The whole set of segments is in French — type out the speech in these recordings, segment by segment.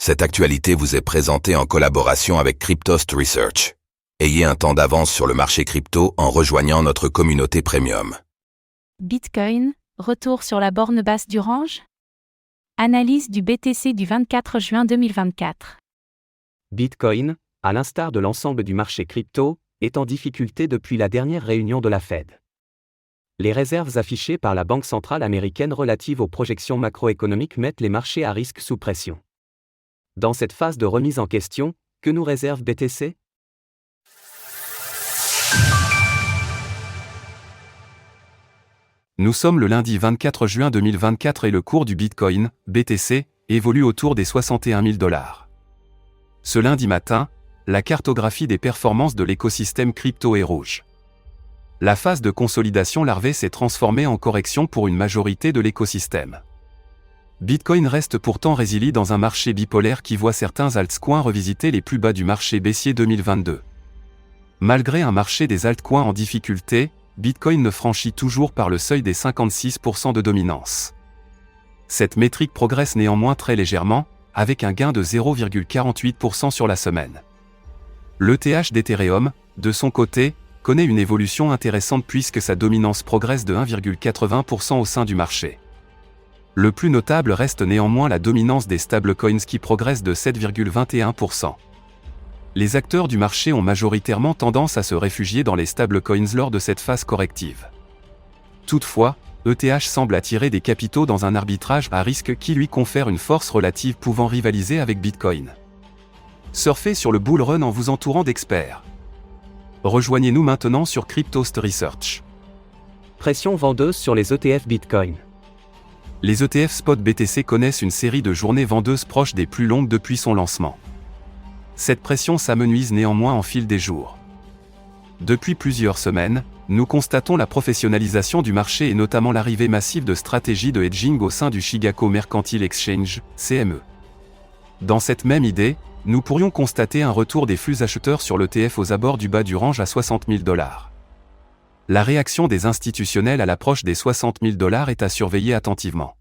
Cette actualité vous est présentée en collaboration avec Cryptost Research. Ayez un temps d'avance sur le marché crypto en rejoignant notre communauté premium. Bitcoin, retour sur la borne basse du range ? Analyse du BTC du 24 juin 2024. Bitcoin, à l'instar de l'ensemble du marché crypto, est en difficulté depuis la dernière réunion de la Fed. Les réserves affichées par la Banque centrale américaine relatives aux projections macroéconomiques mettent les marchés à risque sous pression. Dans cette phase de remise en question, que nous réserve BTC ? Nous sommes le lundi 24 juin 2024 et le cours du Bitcoin, BTC, évolue autour des 61 000 $. Ce lundi matin, la cartographie des performances de l'écosystème crypto est rouge. La phase de consolidation larvée s'est transformée en correction pour une majorité de l'écosystème. Bitcoin reste pourtant résilient dans un marché bipolaire qui voit certains altcoins revisiter les plus bas du marché baissier 2022. Malgré un marché des altcoins en difficulté, Bitcoin ne franchit toujours pas le seuil des 56% de dominance. Cette métrique progresse néanmoins très légèrement, avec un gain de 0,48% sur la semaine. L'ETH d'Ethereum, de son côté, connaît une évolution intéressante puisque sa dominance progresse de 1,80% au sein du marché. Le plus notable reste néanmoins la dominance des stablecoins qui progresse de 7,21%. Les acteurs du marché ont majoritairement tendance à se réfugier dans les stablecoins lors de cette phase corrective. Toutefois, ETH semble attirer des capitaux dans un arbitrage à risque qui lui confère une force relative pouvant rivaliser avec Bitcoin. Surfez sur le bull run en vous entourant d'experts. Rejoignez-nous maintenant sur Cryptost Research. Pression vendeuse sur les ETF Bitcoin. Les ETF spot BTC connaissent une série de journées vendeuses proches des plus longues depuis son lancement. Cette pression s'amenuise néanmoins en fil des jours. Depuis plusieurs semaines, nous constatons la professionnalisation du marché et notamment l'arrivée massive de stratégies de hedging au sein du Chicago Mercantile Exchange, CME. Dans cette même idée, nous pourrions constater un retour des flux acheteurs sur l'ETF aux abords du bas du range à 60 000 $. La réaction des institutionnels à l'approche des 60 000 $ est à surveiller attentivement.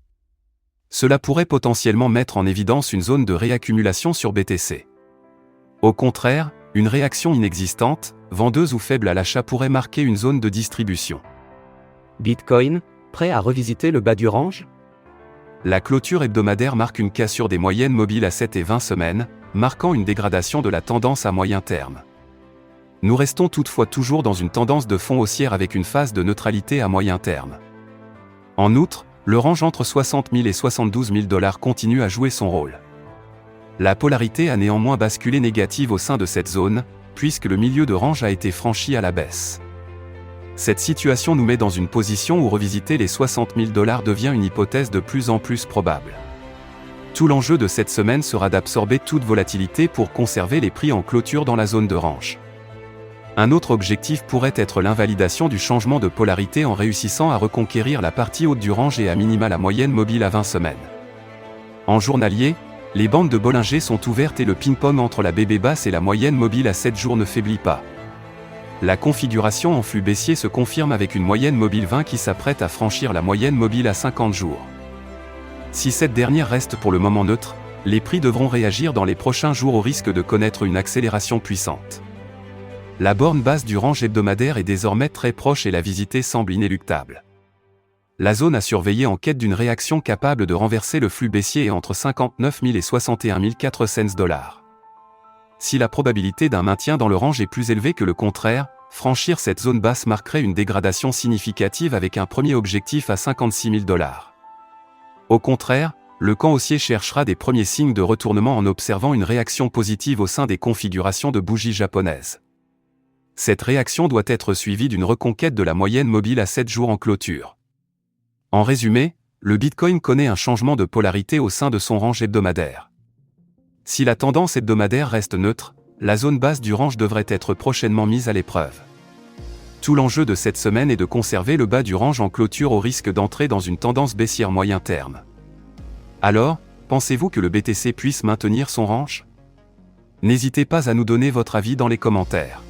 Cela pourrait potentiellement mettre en évidence une zone de réaccumulation sur BTC. Au contraire, une réaction inexistante, vendeuse ou faible à l'achat pourrait marquer une zone de distribution. Bitcoin, prêt à revisiter le bas du range ? La clôture hebdomadaire marque une cassure des moyennes mobiles à 7 et 20 semaines, marquant une dégradation de la tendance à moyen terme. Nous restons toutefois toujours dans une tendance de fond haussière avec une phase de neutralité à moyen terme. En outre, le range entre 60 000 et 72 000 $ continue à jouer son rôle. La polarité a néanmoins basculé négative au sein de cette zone, puisque le milieu de range a été franchi à la baisse. Cette situation nous met dans une position où revisiter les 60 000 $ devient une hypothèse de plus en plus probable. Tout l'enjeu de cette semaine sera d'absorber toute volatilité pour conserver les prix en clôture dans la zone de range. Un autre objectif pourrait être l'invalidation du changement de polarité en réussissant à reconquérir la partie haute du range et à minima la moyenne mobile à 20 semaines. En journalier, les bandes de Bollinger sont ouvertes et le ping-pong entre la BB basse et la moyenne mobile à 7 jours ne faiblit pas. La configuration en flux baissier se confirme avec une moyenne mobile 20 qui s'apprête à franchir la moyenne mobile à 50 jours. Si cette dernière reste pour le moment neutre, les prix devront réagir dans les prochains jours au risque de connaître une accélération puissante. La borne basse du range hebdomadaire est désormais très proche et la visiter semble inéluctable. La zone à surveiller en quête d'une réaction capable de renverser le flux baissier est entre 59 000 et 61 400 $. Si la probabilité d'un maintien dans le range est plus élevée que le contraire, franchir cette zone basse marquerait une dégradation significative avec un premier objectif à 56 000 $. Au contraire, le camp haussier cherchera des premiers signes de retournement en observant une réaction positive au sein des configurations de bougies japonaises. Cette réaction doit être suivie d'une reconquête de la moyenne mobile à 7 jours en clôture. En résumé, le Bitcoin connaît un changement de polarité au sein de son range hebdomadaire. Si la tendance hebdomadaire reste neutre, la zone basse du range devrait être prochainement mise à l'épreuve. Tout l'enjeu de cette semaine est de conserver le bas du range en clôture au risque d'entrer dans une tendance baissière moyen terme. Alors, pensez-vous que le BTC puisse maintenir son range ? N'hésitez pas à nous donner votre avis dans les commentaires.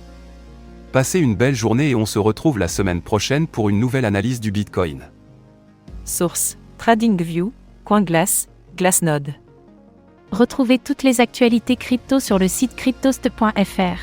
Passez une belle journée et on se retrouve la semaine prochaine pour une nouvelle analyse du Bitcoin. Source : TradingView, CoinGlass, Glassnode. Retrouvez toutes les actualités crypto sur le site cryptost.fr.